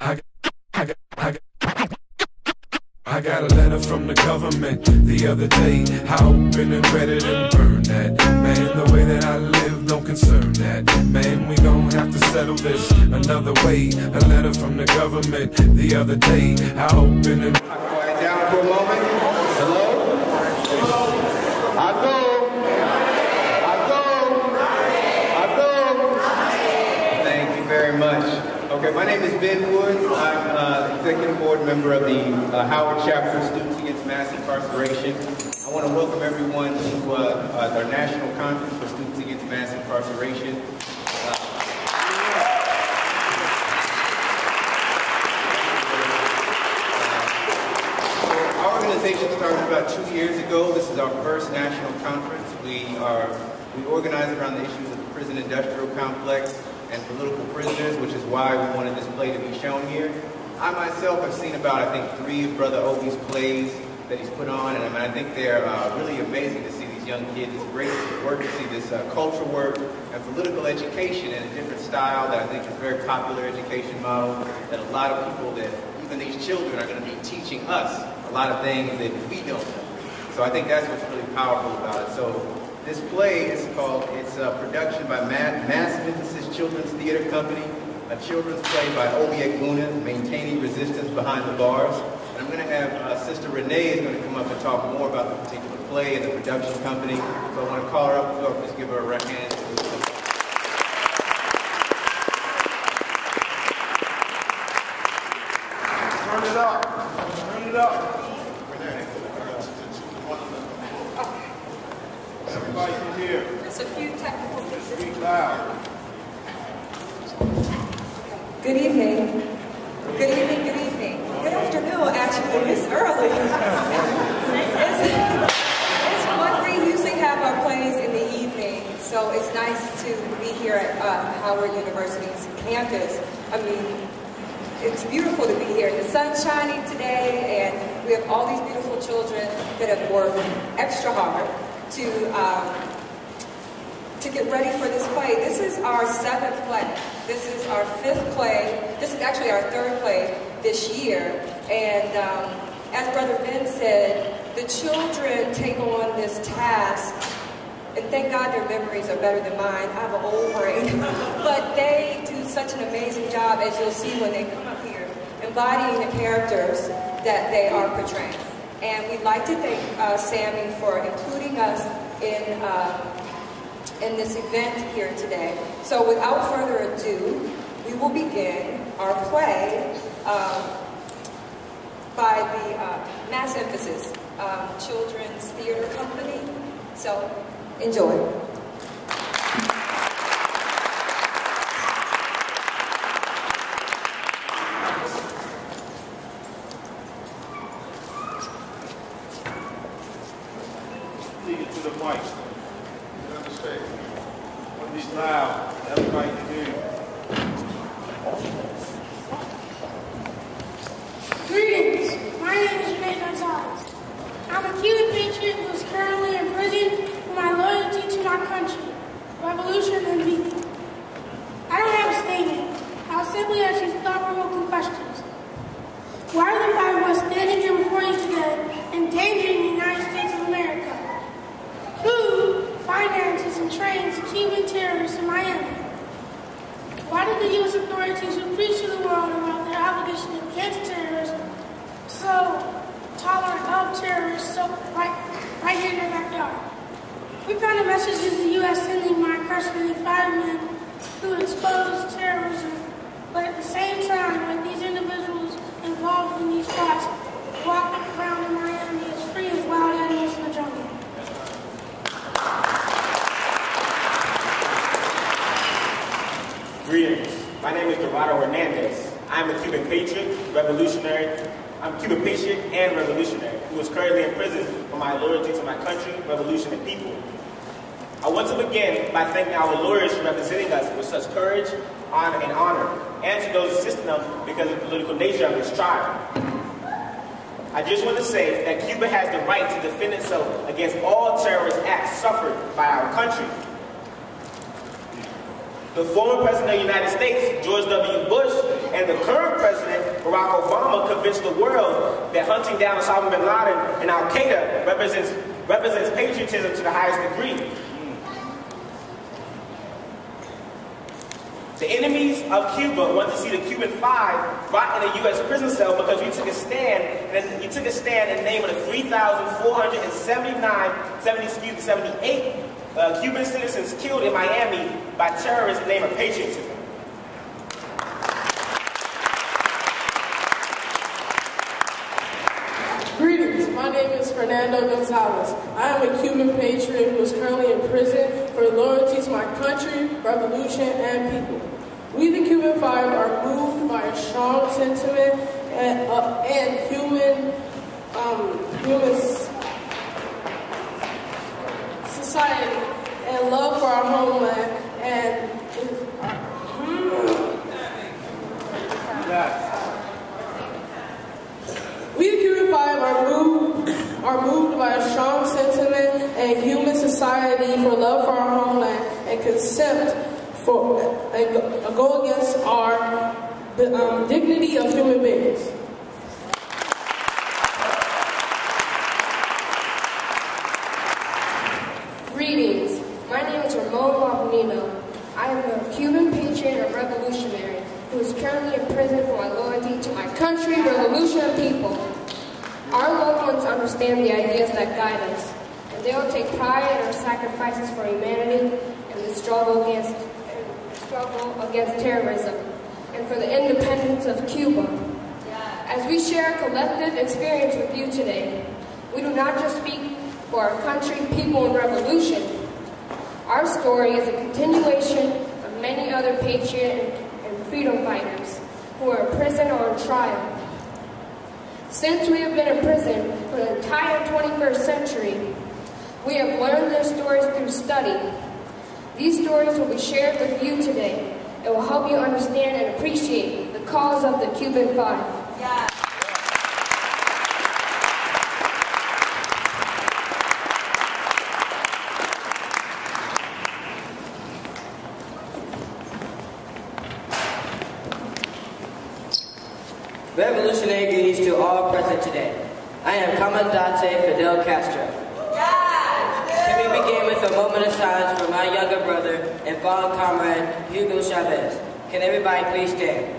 I got a letter from the government the other day. I opened and read it and burned that. Man, the way that I live don't concern that. Man, we gon' have to settle this another way. A letter from the government the other day. I opened and... Quiet down for a moment. Hello? Hello? I go. Thank you very much. Okay, my name is Ben Woods. I'm executive board member of the Howard Chapter of Students Against Mass Incarceration. I want to welcome everyone to our National Conference for Students Against Mass Incarceration. Our organization started about 2 years ago. This is our first national conference. We organize around the issues of the prison industrial complex and political prisoners, which is why we wanted this play to be shown here. I myself have seen about, I think, 3 of Brother Obi's plays that he's put on, and I think they're really amazing to see these young kids. It's great work to see this cultural work and political education in a different style that I think is a very popular education model, that a lot of people, that even these children are going to be teaching us a lot of things that we don't know. So I think that's what's really powerful about it. So this play is called, it's a production by Mass Emphasis Children's Theater Company, a children's play by Obi Egbuna, Maintaining Resistance Behind the Bars. And I'm going to have Sister Renee is going to come up and talk more about the particular play and the production company. So I want to call her up, so just give her a right hand. Turn it up. Turn it up. Everybody can hear. Just a few technical things. Speak loud. Good evening. Good evening, good evening. Good afternoon, actually. It's early. It's one we usually have our plays in the evening, so it's nice to be here at Howard University's campus. I mean, it's beautiful to be here. The sun's shining today, and we have all these beautiful children that have worked extra hard to get ready for this play. This is our 7th play. This is our 5th play. This is actually our 3rd play this year. And as Brother Ben said, the children take on this task, and thank God their memories are better than mine. I have an old brain. But they do such an amazing job, as you'll see when they come up here, embodying the characters that they are portraying. And we'd like to thank SAMI for including us in this event here today. So without further ado, we will begin our play by the Mass Emphasis Children's Theater Company. So enjoy. Speak it to the mic. You understand? When it's loud, everybody can hear you. Greetings. My name is Renee Gonzalez. I'm a Cuban patriot who is currently in prison for my loyalty to my country, revolution, and people. I don't have a statement. I'll simply ask you thought-provoking questions. Why are the 5 of us standing here before you today, endangering the United States of America? Who finances and trains Cuban terrorists in Miami? Why do the U.S. authorities who preach to the world about their obligation against terrorism so tolerant of terrorists right here in their backyard? We found the messages the U.S. sending by incarcerating 5 men who expose terrorism, but at the same time, when these individuals involved in these plots walk around in Miami as free as wild animals in the jungle. Greetings. My name is Dorado Hernandez. I'm a Cuban patriot, revolutionary. I'm a Cuban patriot and revolutionary who is currently in prison for my loyalty to my country, revolution, and people. I want to begin by thanking our lawyers for representing us with such courage, honor, and to those assisting them because of the political nature of this trial. I just want to say that Cuba has the right to defend itself against all terrorist acts suffered by our country. The former President of the United States, George W. Bush, and the current President, convince the world that hunting down Osama bin Laden and Al-Qaeda represents patriotism to the highest degree. The enemies of Cuba want to see the Cuban Five rot in a U.S. prison cell because you took a stand in the name of the 3,478 Cuban citizens killed in Miami by terrorists in the name of patriotism. Greetings, my name is Fernando Gonzalez. I am a Cuban patriot who is currently in prison for loyalty to my country, revolution, and people. We, the Cuban Five, are moved by a strong sentiment and human society and love for our homeland and we, the Cuban Five, are moved by a strong sentiment and human society for love for our homeland and contempt for a go against our dignity of human beings. Greetings. My name is Ramon Mabonino. I am a Cuban patriot and revolutionary who is currently in prison for my loyalty to my country, revolution, and people. Our loved ones understand the ideas that guide us, and they will take pride in our sacrifices for humanity and the struggle against terrorism and for the independence of Cuba. As we share a collective experience with you today, we do not just speak for our country, people, and revolution. Our story is a continuation of many other patriot and freedom fighters who are in prison or on trial. Since we have been in prison for the entire 21st century, we have learned their stories through study. These stories will be shared with you today. It will help you understand and appreciate the cause of the Cuban Five. Yeah. Revolutionary greetings to all present today. I am Comandante Fidel Castro. Can we begin with a moment of silence for my younger brother and fallen comrade, Hugo Chavez? Can everybody please stand?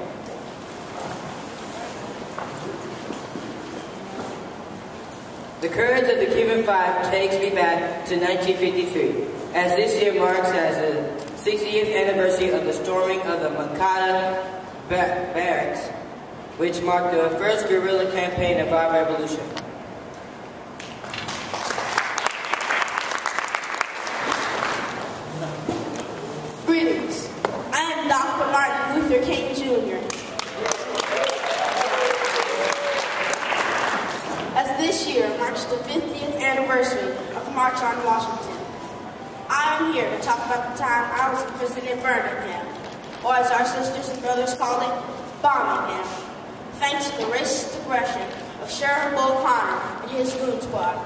The courage of the Cuban Five takes me back to 1953, as this year marks as the 60th anniversary of the storming of the Moncada barracks, which marked the first guerrilla campaign of our revolution. Greetings. I am Dr. Martin Luther King Jr. As this year marks the 50th anniversary of the March on Washington, I am here to talk about the time I was in prison in Birmingham, or as our sisters and brothers call it, Birmingham, thanks to the racist aggression of Sheriff Bull Connor and his goon squad.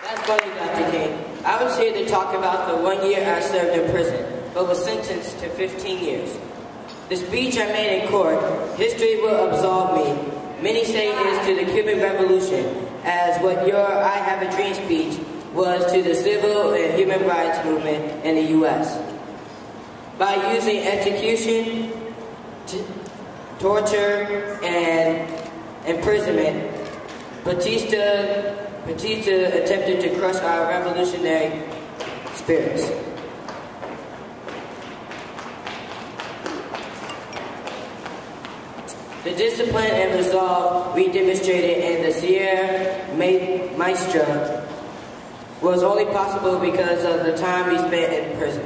That's funny, Dr. King. I was here to talk about the 1 year I served in prison, but was sentenced to 15 years. The speech I made in court, history will absolve me. Many say it is to the Cuban Revolution, as what your I Have a Dream speech was to the civil and human rights movement in the U.S. By using execution, torture, and imprisonment, Batista attempted to crush our revolutionary spirits. The discipline and resolve we demonstrated in the Sierra Maestra was only possible because of the time we spent in prison.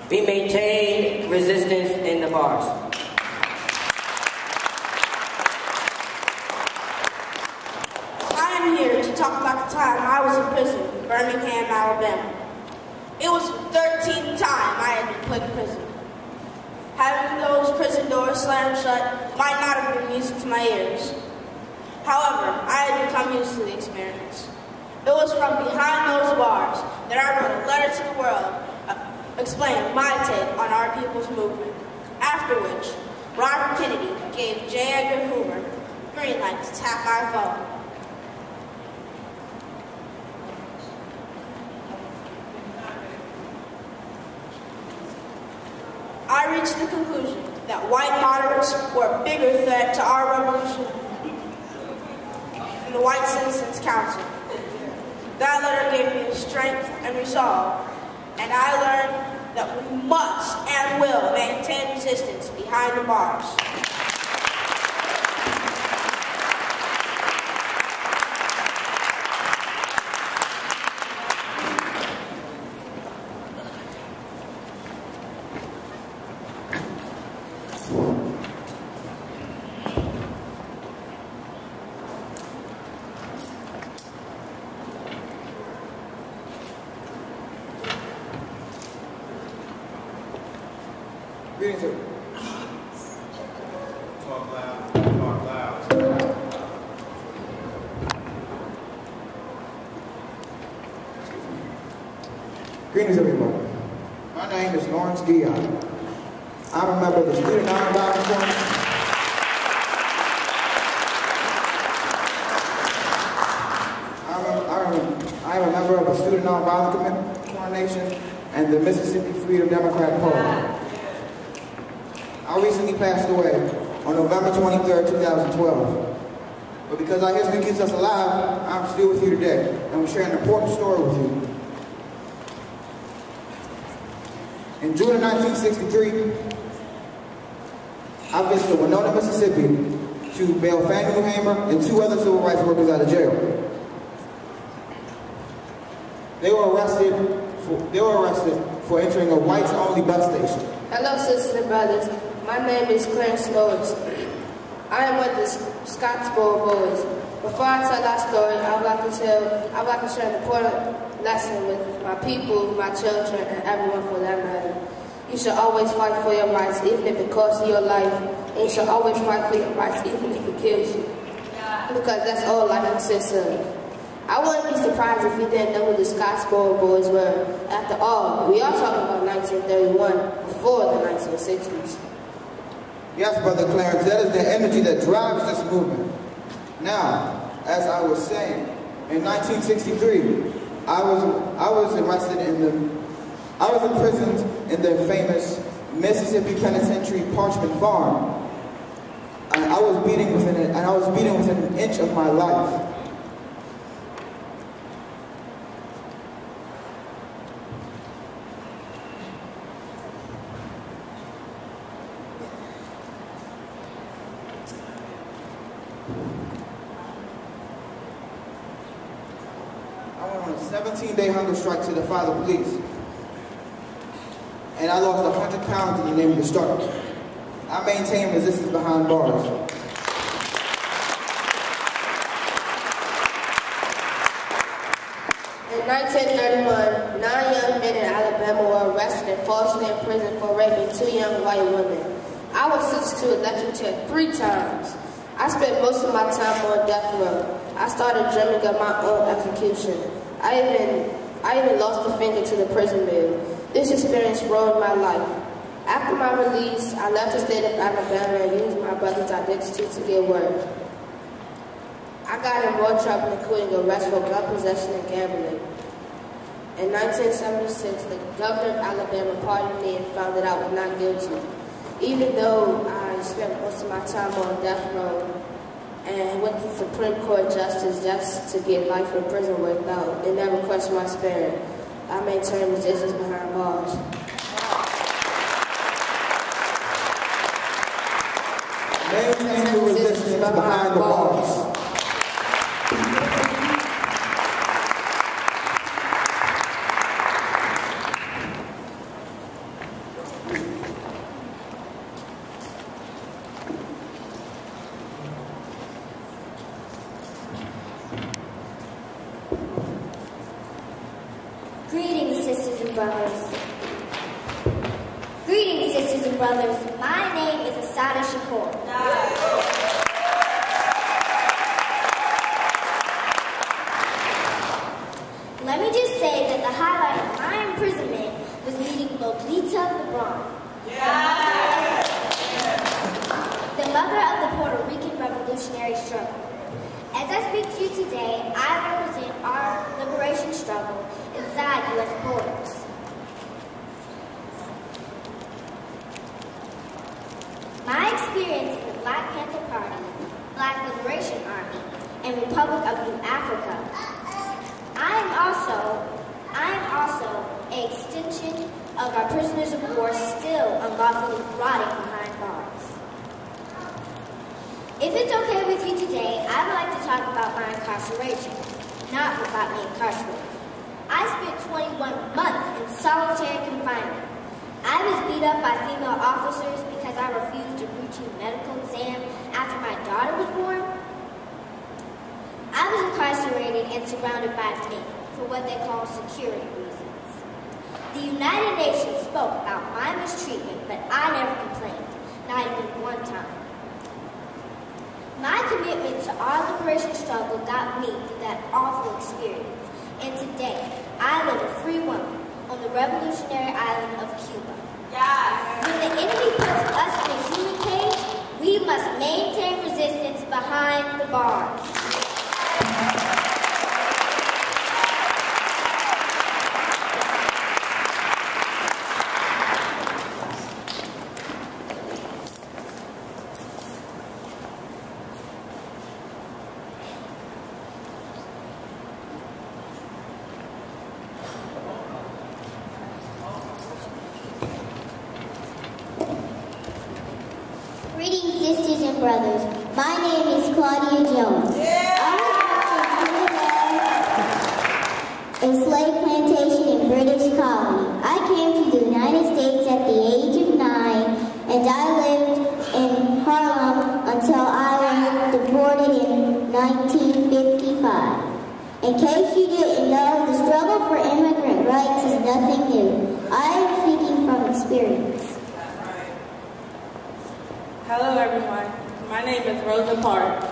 We maintained resistance in the bars. I am here to talk about the time I was in prison in Birmingham, Alabama. It was the 13th time I had been put in prison. Having those prison doors slammed shut might not have been music to my ears. However, I had become used to the experience. It was from behind those bars that I wrote a letter to the world explaining my take on our people's movement. After which, Robert Kennedy gave J. Edgar Hoover green light to tap my phone. I reached the conclusion that white moderates were a bigger threat to our revolution than the White Citizens Council. That letter gave me the strength and resolve, and I learned that we must and will maintain resistance behind the bars. Greetings, sir. Talk loud, talk loud. Greetings, everyone. My name is Lawrence Guillaume. I'm a member of the Student Nonviolent Coordination. I'm a member of the Student Nonviolent Coordination and the Mississippi Freedom Democratic Party. I recently passed away on November 23rd, 2012. But because our history keeps us alive, I'm still with you today, and I'm sharing an important story with you. In June of 1963, I visited Winona, Mississippi to bail Fannie Lou Hamer and 2 other civil rights workers out of jail. They were arrested for entering a whites-only bus station. Hello, sisters and brothers. My name is Clarence Lewis. I am with the Scottsboro Boys. Before I tell that story, I would like to share an important lesson with my people, my children, and everyone for that matter. You should always fight for your rights, even if it costs you your life. And you should always fight for your rights, even if it kills you. Because that's all life consists of. I wouldn't be surprised if you didn't know who the Scottsboro Boys were. After all, we are talking about 1931, before the 1960s. Yes, Brother Clarence, that is the energy that drives this movement. Now, as I was saying, in 1963, I was imprisoned in the famous Mississippi Penitentiary Parchment Farm. And I was beaten within an inch of my life. I went on a 17-day hunger strike to defy the police. And I lost 100 pounds in the name of the struggle. I maintained resistance behind bars. In 1931, 9 young men in Alabama were arrested and falsely imprisoned for raping 2 young white women. I was sentenced to electric chair 3 times. I spent most of my time on death row. I started dreaming of my own execution. I even lost a finger to the prison bill. This experience ruined my life. After my release, I left the state of Alabama and used my brother's identity to get work. I got in more trouble, including arrest for gun possession and gambling. In 1976, the governor of Alabama pardoned me and found that I was not guilty. Even though I spent most of my time on death row and with the Supreme Court justice just to get life in prison worked out, it never crushed my spirit. I maintained resistance behind bars. Maintain the resistance behind the bars. Greetings, sisters and brothers. Greetings, sisters and brothers. My name is Asada Shakur. Let me just say that the highlight of my imprisonment was meeting Lolita LeBron. mother of the Puerto Rican revolutionary struggle. As I speak to you today, I represent our liberation struggle inside U.S. borders. My experience in the Black Panther Party, Black Liberation Army, and Republic of New Africa. I am also an extension of our prisoners of war still unlawfully rotting behind bars. If it's okay with you today, I would like to talk about my incarceration, not what got me incarcerated. I spent 21 months in solitary confinement. I was beat up by female officers because I refused a routine medical exam after my daughter was born. I was incarcerated and surrounded by men for what they call security reasons. The United Nations spoke about my mistreatment, but I never complained, not even one time. My commitment to our liberation struggle got me through that awful experience, and today I live a free woman on the revolutionary island of Cuba. When the enemy puts us in a human cage, we must maintain resistance behind the bars. Greetings, sisters and brothers. My name is Claudia Jones. I was born in Trinidad, a slave plantation in British colony. I came to the United States at the age of 9, and I lived in Harlem until I was deported in 1955. In case you didn't know, the struggle for immigrant rights is nothing new. I am speaking from experience. Hello everyone, my name is Rosa Park.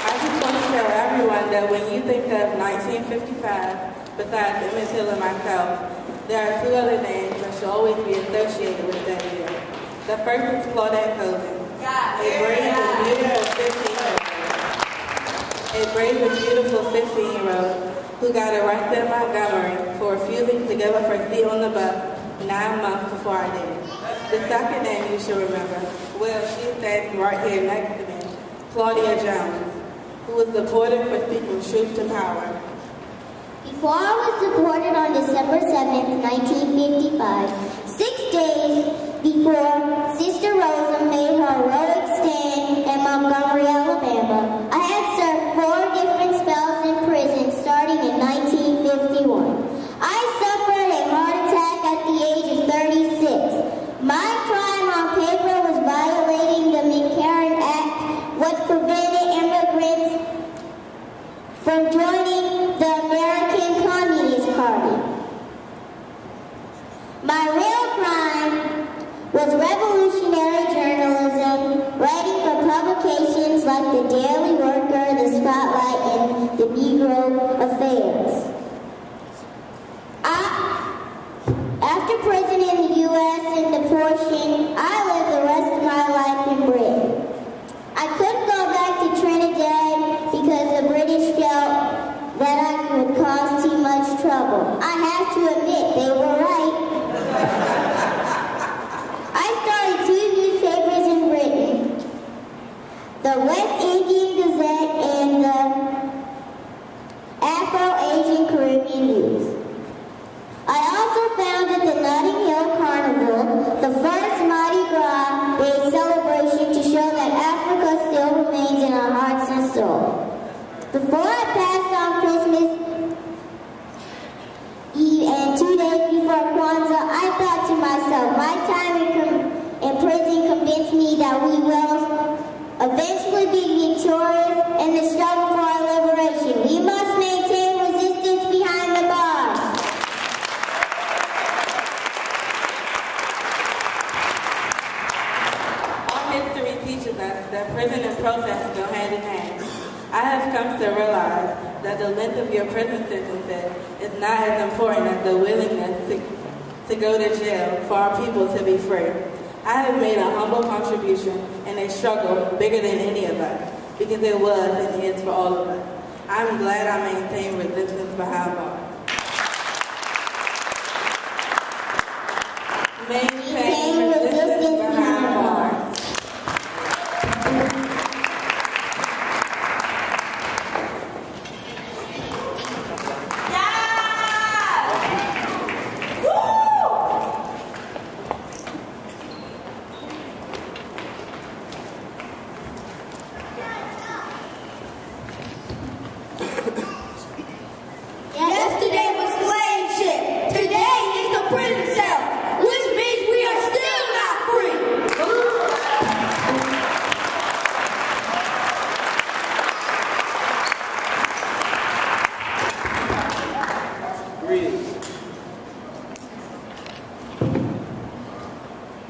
I just want to tell everyone that when you think of 1955, besides Emmett Till and myself, there are two other names that should always be associated with that year. The first is Claudette Cozen, a brave and beautiful 15-year-old who got arrested in Montgomery for refusing to give up her seat on the bus 9 months before I did. The second name you should remember, well, she's standing right here next to me, Claudia Jones, who was deported for speaking truth to power. Before I was deported on December 7th, 1955, 6 days before Sister Rosa made her heroic stand in Montgomery, Alabama, I had served 4 different spells in prison starting in 1951. I suffered a heart attack at the age of 36. My crime on paper was violating the McCarran Act, which prevented immigrants from joining the American Communist Party. My real crime was revolutionary journalism, writing for publications like the Daily Worker, the Spotlight, and the Negro Affairs. After prison in the U.S. and deportation, I lived the rest of my life in Britain. I couldn't go back to Trinidad because the British felt that I would cause too much trouble. I have to admit, they were right. I started 2 newspapers in Britain, the West Indian Gazette and the Afro-Asian Caribbean News. I also founded the Notting Hill Carnival, the first Mardi Gras Day celebration to show that Africa still remains in our hearts and soul. Before I passed on Christmas Eve and 2 days before Kwanzaa, I thought to myself, my time in prison convinced me that we will eventually be victorious in the struggle for our liberation. We must maintain resistance behind the bars. Teaches us that prison and protest go hand in hand. I have come to realize that the length of your prison sentences is not as important as the willingness to go to jail for our people to be free. I have made a humble contribution and a struggle bigger than any of us, because it was and is for all of us. I'm glad I maintain resistance behind bars. Maintain resistance behind bars. Yesterday was slave ship. Today is the prison cell, which means we are still not free.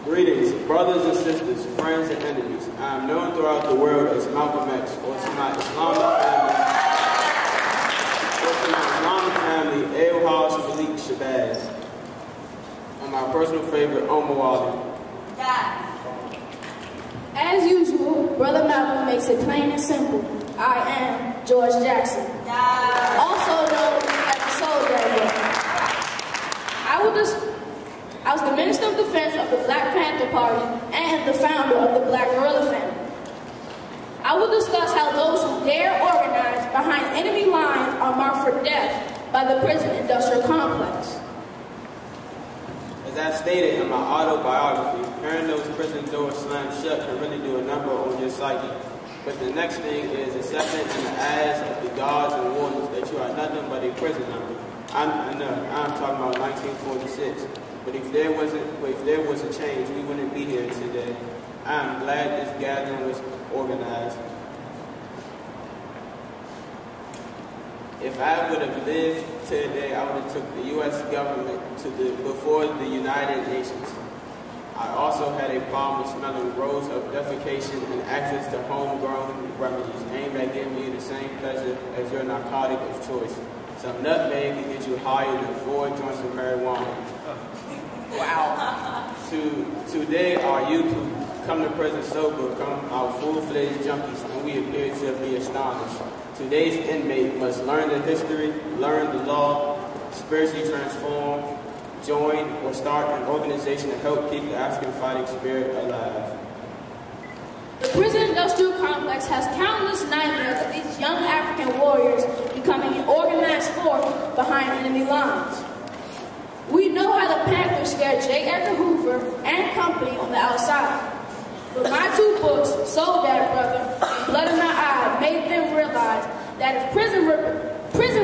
Greetings, brothers and sisters, friends and enemies. I am known throughout the world as Malcolm X, or to my Islamic family, El-Haj Malik Shabazz, and my personal favorite, Omar Wali. As usual, Brother Malcolm makes it plain and simple. I am George Jackson, also known as the Soul Brother. I was the Minister of Defense of the Black Panther Party and the founder of the Black Guerrilla family. I will discuss how those who dare organize behind enemy lines are marked for death by the prison industrial complex. As I stated in my autobiography, hearing those prison doors slam shut can really do a number on your psyche. But the next thing is accepting in the eyes of the guards and wardens that you are nothing but a prison number. I know, I'm talking about 1946. But if there was a change, we wouldn't be here today. I am glad this gathering was organized. If I would have lived today, I would have took the U.S. government before the United Nations. I also had a problem with smelling rows of defecation and access to homegrown remedies aimed at giving you the same pleasure as your narcotic of choice. Some nutmeg can get you higher than 4 joints of marijuana. Wow. Today, our youth who come to prison sober come out full-fledged junkies, and we appear to be astonished. Today's inmate must learn the history, learn the law, spiritually transform, join, or start an organization to help keep the African fighting spirit alive. The prison industrial complex has countless nightmares of these young African warriors becoming an organized force behind enemy lines. We know how the Panthers scared J. Edgar Hoover and company on the outside. But my 2 books, Soul Dad Brother and Blood in My Eye, made them realize that if prison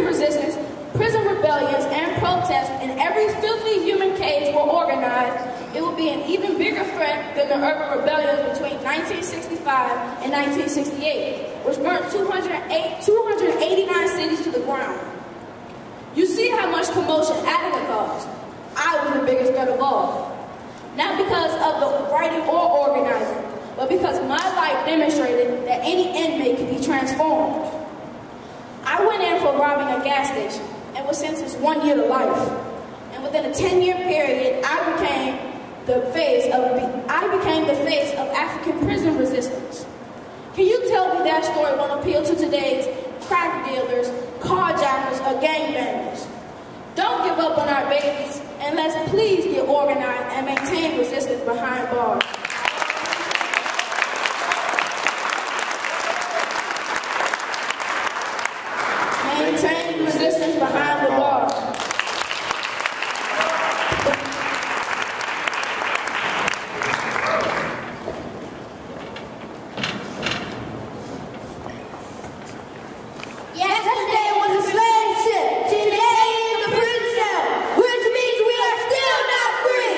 resistance, prison rebellions, and protests in every filthy human cage were organized, it would be an even bigger threat than the urban rebellions between 1965 and 1968, which burnt 289 cities to the ground. You see how much commotion Attica caused. I was the biggest threat of all. Not because of the writing or organizing, but because my life demonstrated that any inmate could be transformed. I went in for robbing a gas station and was sentenced 1 year to life. And within a 10-year period, I became the face of African prison resistance. Can you tell me that story won't appeal to today's crack dealers, carjackers, or gangbangers? Don't give up on our babies, and let's please get organized and maintain resistance behind bars. Maintain resistance behind the bars. Yesterday was a slave ship. Today is the prison cell, which means we are still not free.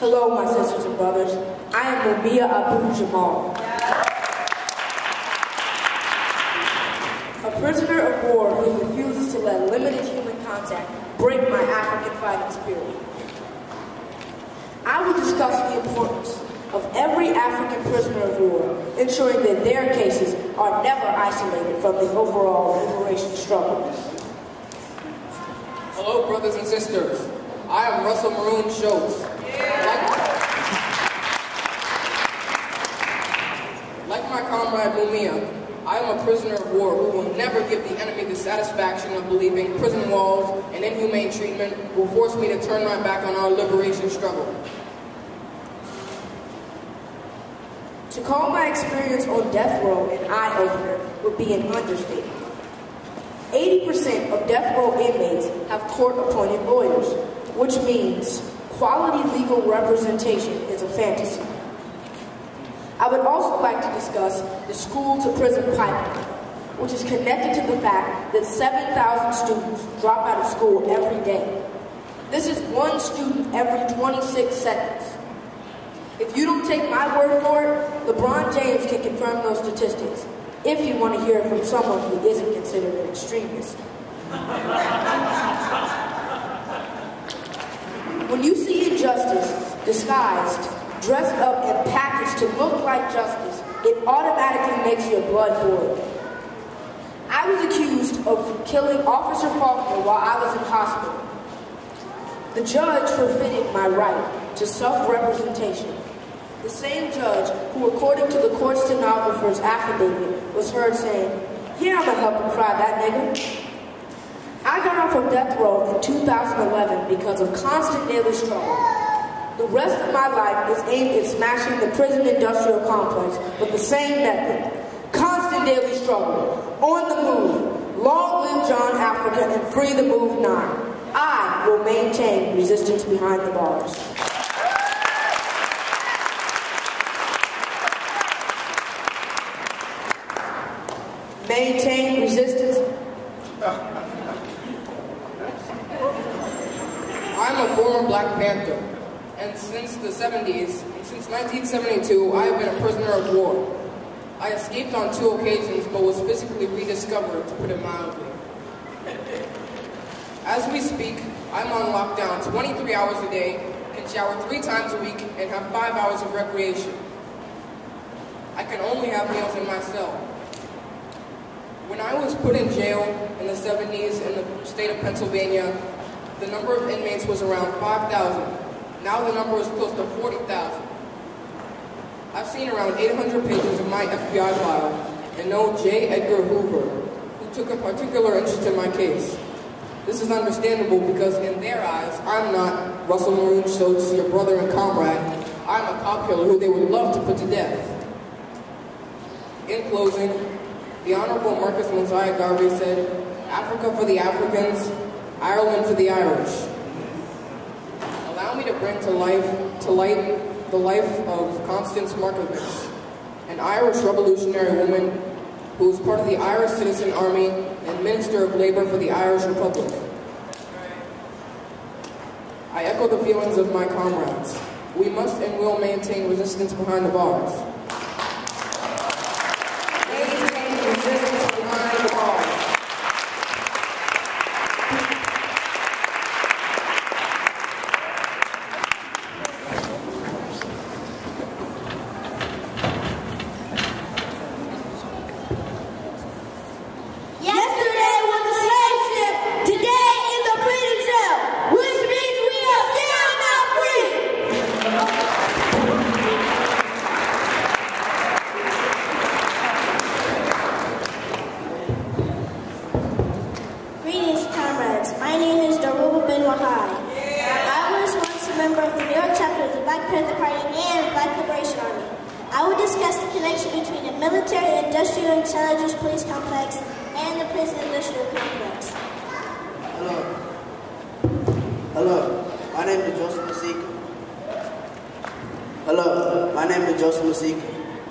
Hello, my sisters and brothers. I am Mumia Abu Jamal. A prisoner of war who refuses to let limited human contact break my African fighting spirit. I will discuss the importance of every African prisoner of war, ensuring that their cases are never isolated from the overall liberation struggle. Hello, brothers and sisters. I am Russell Maroon Schultz. Like my comrade Mumia, I am a prisoner of war who will never give the enemy the satisfaction of believing prison walls and inhumane treatment will force me to turn my back on our liberation struggle. To call my experience on death row an eye-opener would be an understatement. 80% of death row inmates have court-appointed lawyers, which means quality legal representation is a fantasy. I would also like to discuss the school-to-prison pipeline, which is connected to the fact that 7,000 students drop out of school every day. This is one student every 26 seconds. If you don't take my word for it, LeBron James can confirm those statistics, if you want to hear it from someone who isn't considered an extremist. When you see injustice disguised, dressed up, and packaged to look like justice, it automatically makes your blood boil. I was accused of killing Officer Faulkner while I was in hospital. The judge forfeited my right to self-representation. The same judge who, according to the court stenographer's affidavit, was heard saying, "Yeah, I'm gonna help him fry that nigga." I got off of death row in 2011 because of constant daily struggle. The rest of my life is aimed at smashing the prison industrial complex with the same method. Constant daily struggle. On the move. Long live John Africa and free the Move 9. I will maintain resistance behind the bars. Maintain resistance. I'm a former Black Panther, and since the 70s, since 1972, I have been a prisoner of war. I escaped on 2 occasions, but was physically rediscovered, to put it mildly. As we speak, I'm on lockdown 23 hours a day, can shower 3 times a week, and have 5 hours of recreation. I can only have meals in my cell. When I was put in jail in the 70s in the state of Pennsylvania, the number of inmates was around 5,000. Now the number is close to 40,000. I've seen around 800 pages of my FBI file and know J. Edgar Hoover, who took a particular interest in my case. This is understandable because in their eyes, I'm not Russell Maroon Schultz, your brother and comrade. I'm a cop killer who they would love to put to death. In closing, the Honorable Marcus Mosiah Garvey said, "Africa for the Africans, Ireland for the Irish." Allow me to bring to light the life of Constance Markovitz, an Irish revolutionary woman who was part of the Irish Citizen Army and Minister of Labor for the Irish Republic. I echo the feelings of my comrades. We must and will maintain resistance behind the bars.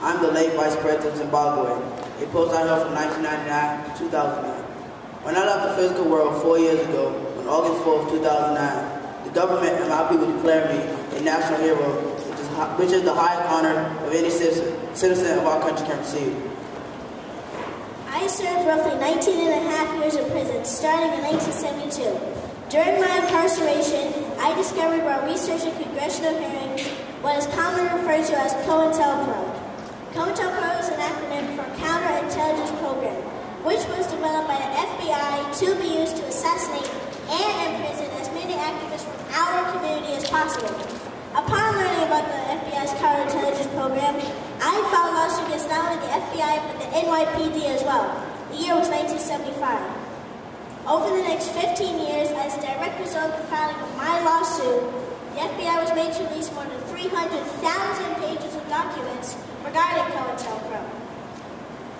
I'm the late Vice President of Zimbabwe, a post I held from 1999 to 2009. When I left the physical world 4 years ago, on August 4th, 2009, the government and my people declared me a national hero, which is the highest honor of any citizen of our country can receive. I served roughly 19 and a half years in prison, starting in 1972. During my incarceration, I discovered while researching congressional hearings what is commonly referred to as COINTELPRO. COINTELPRO is an acronym for Counterintelligence Program, which was developed by the FBI to be used to assassinate and imprison as many activists from our community as possible. Upon learning about the FBI's counterintelligence program, I filed a lawsuit against not only the FBI but the NYPD as well. The year was 1975. Over the next 15 years, as a direct result of the filing of my lawsuit, the FBI was made to release more than 300,000 pages of documents regarding COINTELPRO.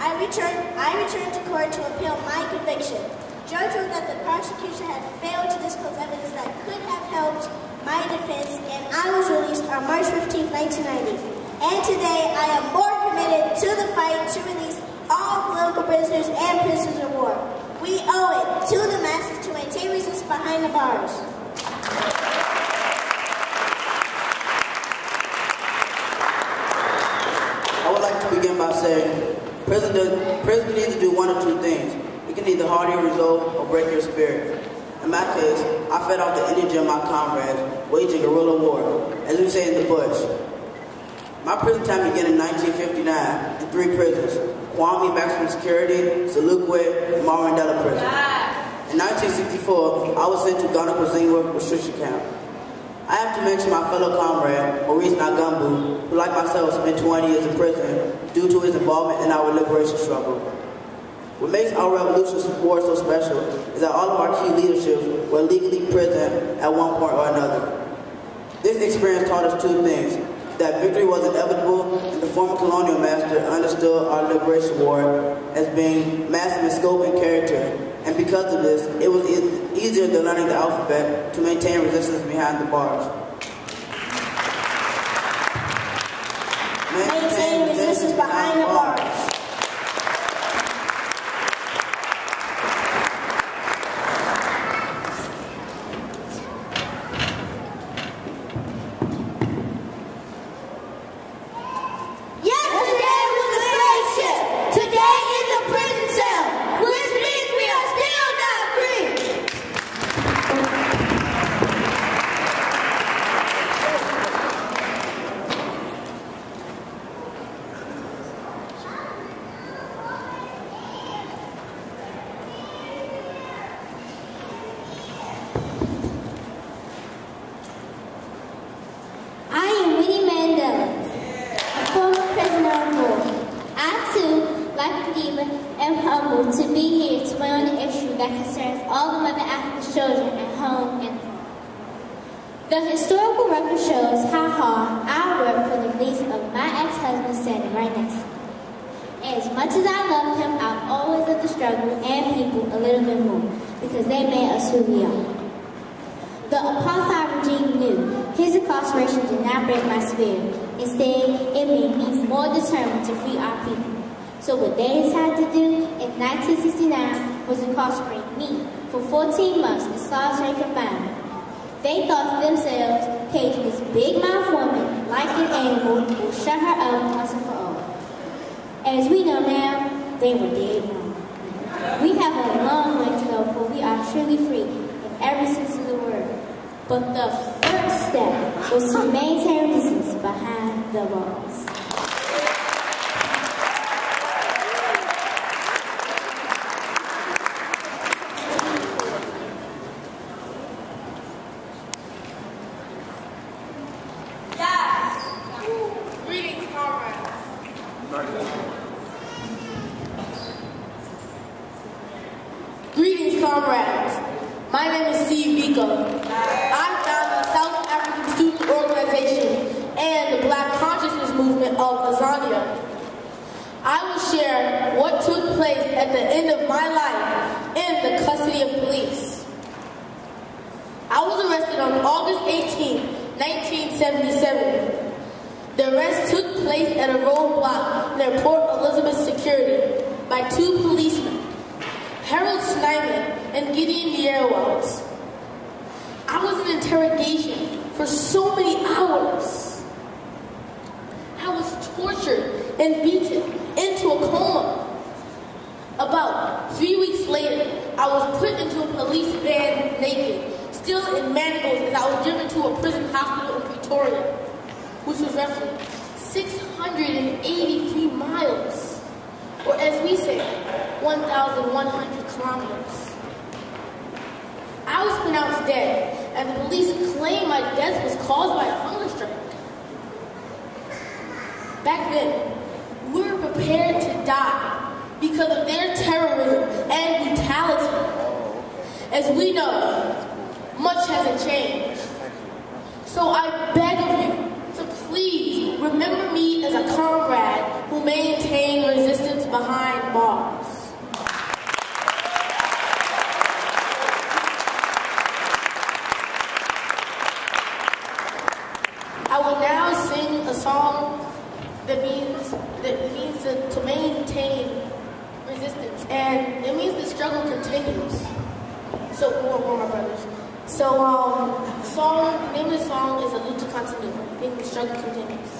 I returned to court to appeal my conviction. Judge ruled that the prosecution had failed to disclose evidence that could have helped my defense, and I was released on March 15, 1990. And today, I am more committed to the fight to release all political prisoners and prisoners of war. We owe it to the masses to maintain resistance behind the bars. I would like to begin by saying, prison needs to do one of two things. It can either harden your resolve or break your spirit. In my case, I fed off the energy of my comrades, waging guerrilla war, as we say in the bush. My prison time began in 1959 in 3 prisons: Kwame Maximum Security, Salukwe, and Marandela Prison. In 1964, I was sent to Ghana Prison Restriction Camp. I have to mention my fellow comrade, Maurice Nagambu, who like myself spent 20 years in prison due to his involvement in our liberation struggle. What makes our revolution war so special is that all of our key leaderships were legally present at one point or another. This experience taught us 2 things: that victory was inevitable, and the former colonial master understood our liberation war as being massive in scope and character, and because of this, it was easier than learning the alphabet to maintain resistance behind the bars. Maintain resistance behind the bars. am humbled to be here to weigh on an issue that concerns all of Mother Africa's children at home and abroad. The historical record shows how hard I worked for the release of my ex-husband standing right next to me. As much as I loved him, I always loved the struggle and people a little bit more because they made us who we are. The apartheid regime knew his incarceration did not break my spirit. Instead, it made me more determined to free our people. So what they decided to do in 1969 was incarcerate me for 14 months in solitary confinement. They thought to themselves, caging this big mouth woman like an animal will shut her up once and for all. As we know now, they were dead wrong. We have a long way to go before we are truly free in every sense of the word. But the first step was to maintain resistance behind the walls. Greetings, comrades. My name is Steve Biko. I'm founding the South African Student Organization and the Black Consciousness Movement of Azania. I will share what took place at the end of my life in the custody of police. I was arrested on August 18, 1977. The arrest took place at a roadblock near Port Elizabeth Security by two policemen, Harold Snyman and Gideon Nierwald. I was in interrogation for so many hours. I was tortured and beaten into a coma. About 3 weeks later, I was put into a police van naked, still in manacles as I was driven to a prison hospital in Pretoria, which was roughly 683 miles, or as we say, 1,100 kilometers. I was pronounced dead, and the police claimed my death was caused by a hunger strike. Back then, we were prepared to die because of their terrorism and brutality. As we know, much hasn't changed. So I beg of you to please remember me as a comrade who maintained resistance behind bars. I will now sing a song that means to maintain resistance, and it means the struggle continues. So, we're my brothers. So, the name of the song is Salute to Continue. I think the struggle continues.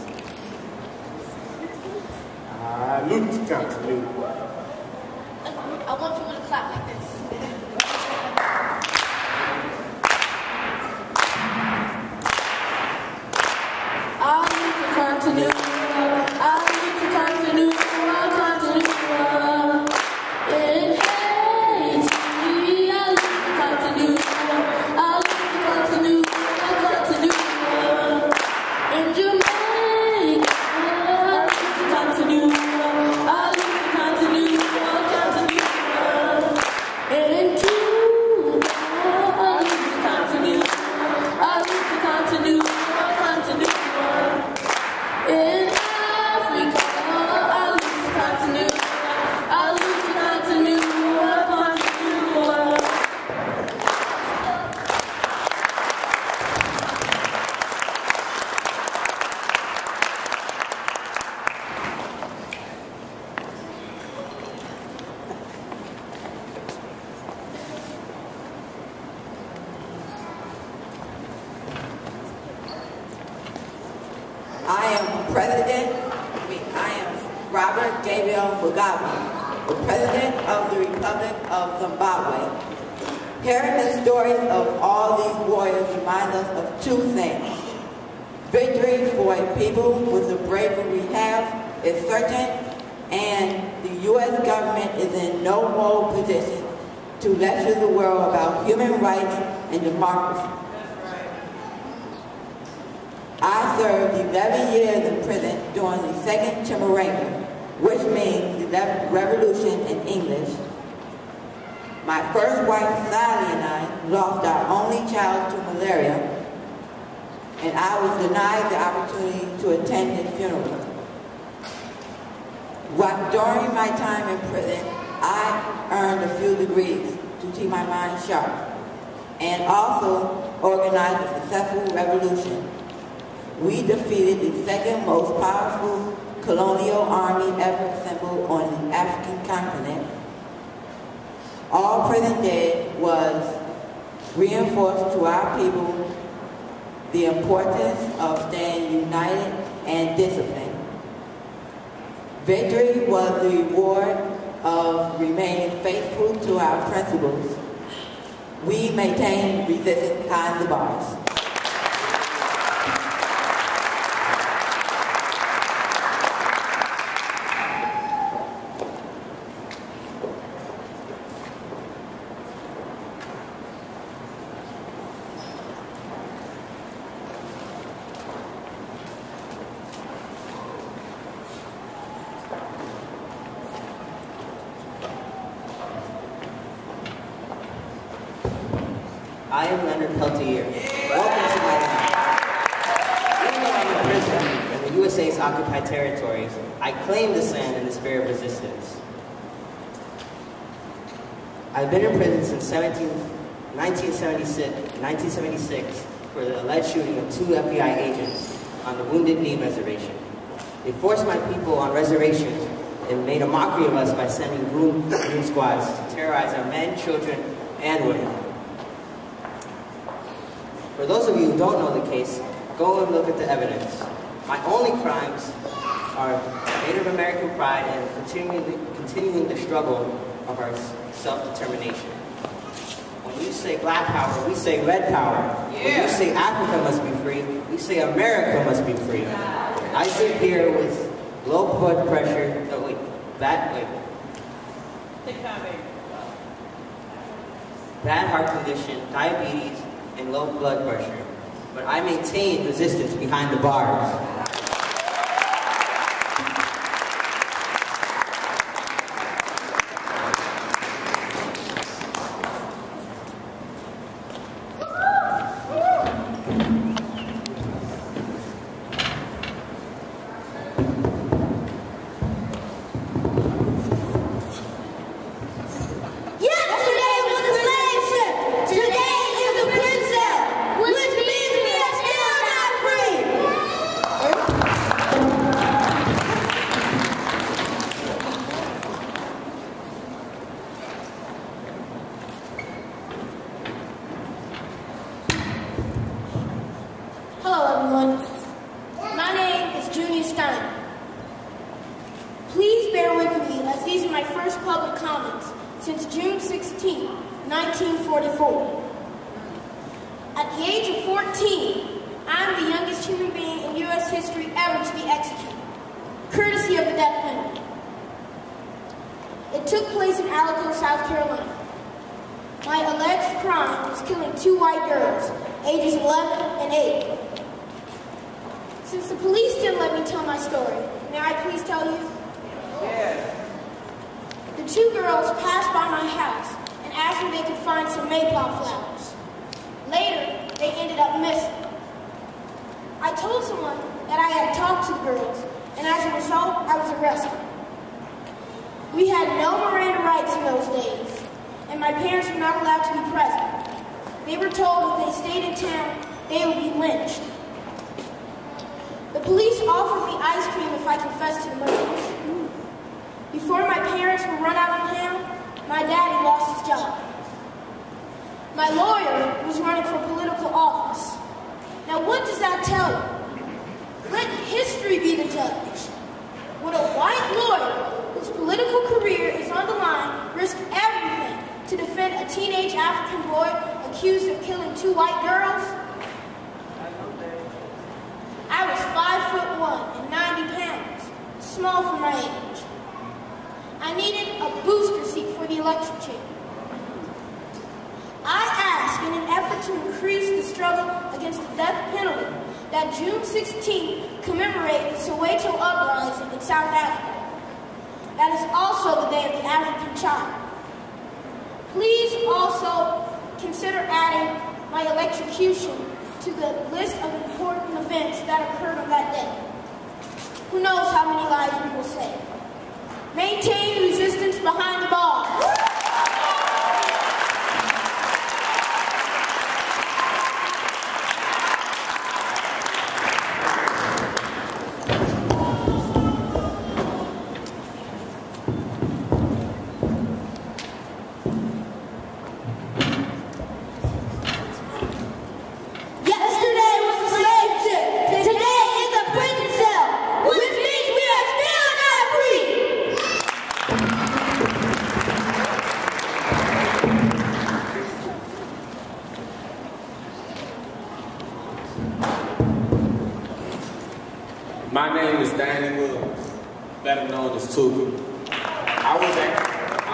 Salute to Continue. I want people to clap like this. I'll need to continue. I'll need to continue. I'll continue. In Haiti, I'll need to continue. I'll need to continue. I'll continue. In Jamaica, I'll need to continue. I'll need to continue. I'll continue. And in Cuba, I'll need to continue. I'll need to continue. I'll continue. In Africa, I'll need to continue. I'll need to continue. I'll continue. I am Robert Gabriel Mugabe, the President of the Republic of Zimbabwe. Hearing the stories of all these warriors remind us of two things. Victory for a people with the bravery we have is certain, and the U.S. government is in no more position to lecture the world about human rights and democracy. I served 11 years in prison during the Second Chimurenga, which means the revolution in English. My first wife, Sally, and I lost our only child to malaria, and I was denied the opportunity to attend his funeral. During my time in prison, I earned a few degrees to keep my mind sharp, and also organized a successful revolution. We defeated the second most powerful colonial army ever assembled on the African continent. All prison did was reinforce to our people the importance of staying united and disciplined. Victory was the reward of remaining faithful to our principles. We maintained resistance behind the bars. I am Leonard Peltier. Welcome to my land. Even though I'm in prison in the USA's occupied territories, I claim this land in the spirit of resistance. I've been in prison since 1976 for the alleged shooting of 2 FBI agents on the Wounded Knee Reservation. They forced my people on reservations and made a mockery of us by sending goon squads to terrorize our men, children, and women. For those of you who don't know the case, go and look at the evidence. My only crimes are Native American pride and continuing the struggle of our self-determination. When you say black power, we say red power. When you say Africa must be free, we say America must be free. I sit here with low blood pressure, bad heart condition, diabetes, and low blood pressure. But I maintain resistance behind the bars.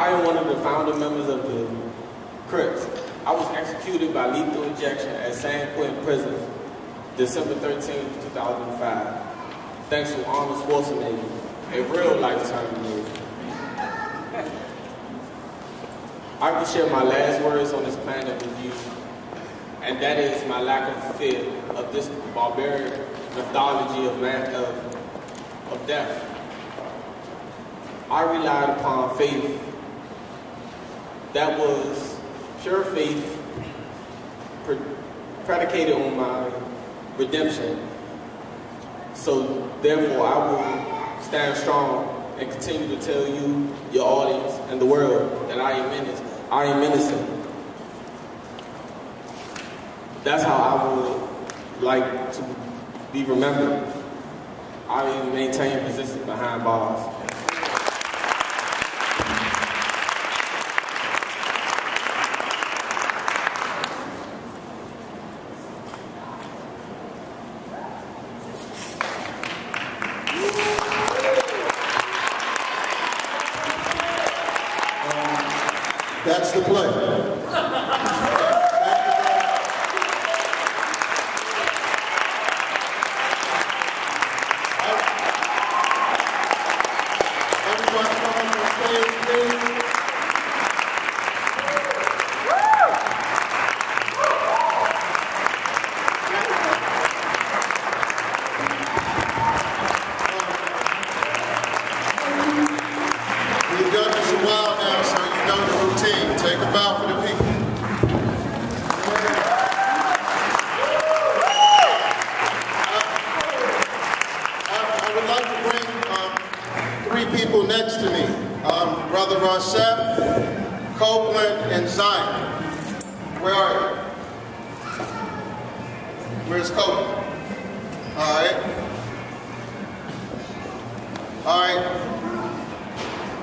I am one of the founder members of the Crips. I was executed by lethal injection at San Quentin Prison, December 13, 2005, thanks to Arnold Schwarzenegger, a real lifetime movie. I will share my last words on this planet with you, and that is my lack of fear of this barbaric mythology of death. I relied upon faith that was pure faith predicated on my redemption. So therefore I will stand strong and continue to tell you, your audience, and the world that I am innocent. That's how I would like to be remembered. I maintain resistance behind bars. That's the play. We've done this a while now, so you know the routine. Take a bow for the people. I would like to bring 3 people next to me. Brother Rossef, Copeland, and Zion. Where are you? Where's Copeland? All right. All right.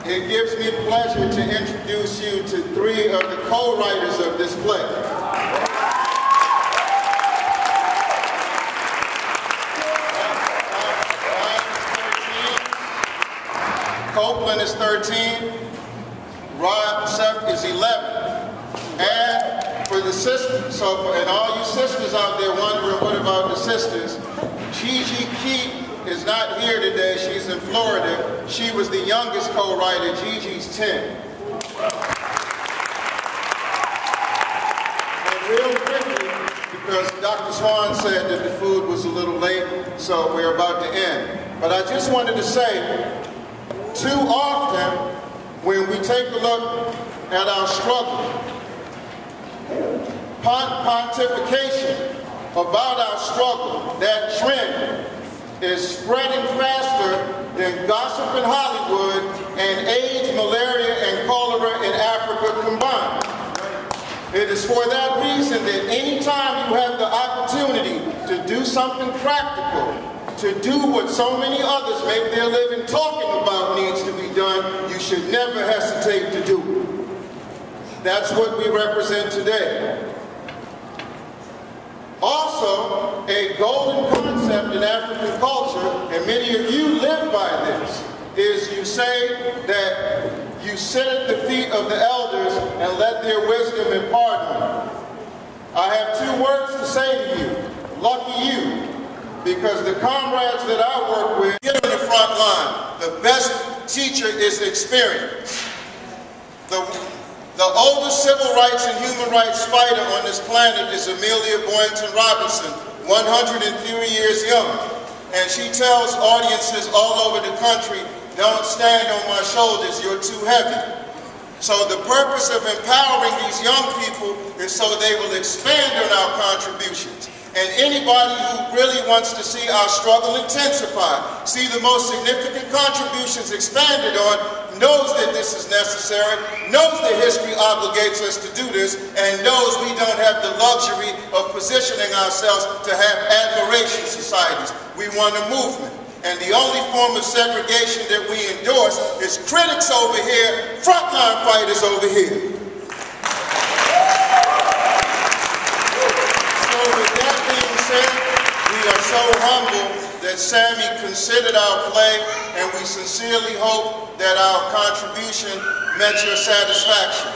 It gives me pleasure to introduce you to 3 of the co-writers of this play. Copeland is 13, Rossef is 11. And for the sisters, and all you sisters out there wondering what about the sisters, Gigi Keat is not here today. She's in Florida. She was the youngest co-writer. Gigi's 10. And real quickly, because Dr. Swan said that the food was a little late, so we're about to end. But I just wanted to say, too often, when we take a look at our struggle, pontification about our struggle, that trend is spreading faster than gossip in Hollywood and AIDS, malaria, and cholera in Africa combined. It is for that reason that anytime you have the opportunity to do something practical, to do what so many others make their living talking about needs to be done, you should never hesitate to do it. That's what we represent today. Also, a golden concept in African culture, and many of you live by this, is you say that you sit at the feet of the elders and let their wisdom impart on you. I have 2 words to say to you. Lucky you. Because the comrades that I work with get on the front line. The best teacher is experience. The oldest civil rights and human rights fighter on this planet is Amelia Boynton Robinson, 103 years young. And she tells audiences all over the country, don't stand on my shoulders, you're too heavy. So the purpose of empowering these young people is so they will expand on our contributions. And anybody who really wants to see our struggle intensify, see the most significant contributions expanded on, knows that this is necessary, knows that history obligates us to do this, and knows we don't have the luxury of positioning ourselves to have admiration societies. We want a movement. And the only form of segregation that we endorse is critics over here, frontline fighters over here. We are so humble that SAMI considered our play, and we sincerely hope that our contribution met your satisfaction.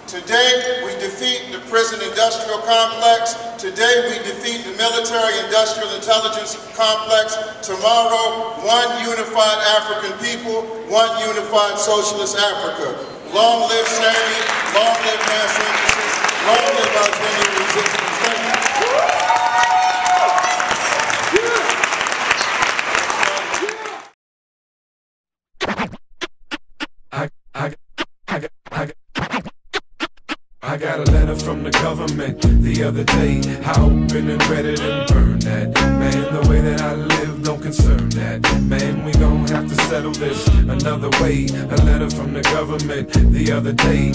Today, we defeat the prison industrial complex. Today, we defeat the military industrial intelligence complex. Tomorrow, one unified African people, one unified socialist Africa. Long live SAMI, long live mass emphasis, long live our genuine resistance. Thank you. I got a letter from the government the other day. I opened and read it and burned that. Man, the way that I live don't concern that. Man, we gon' have to settle this another way. A letter from the government the other day.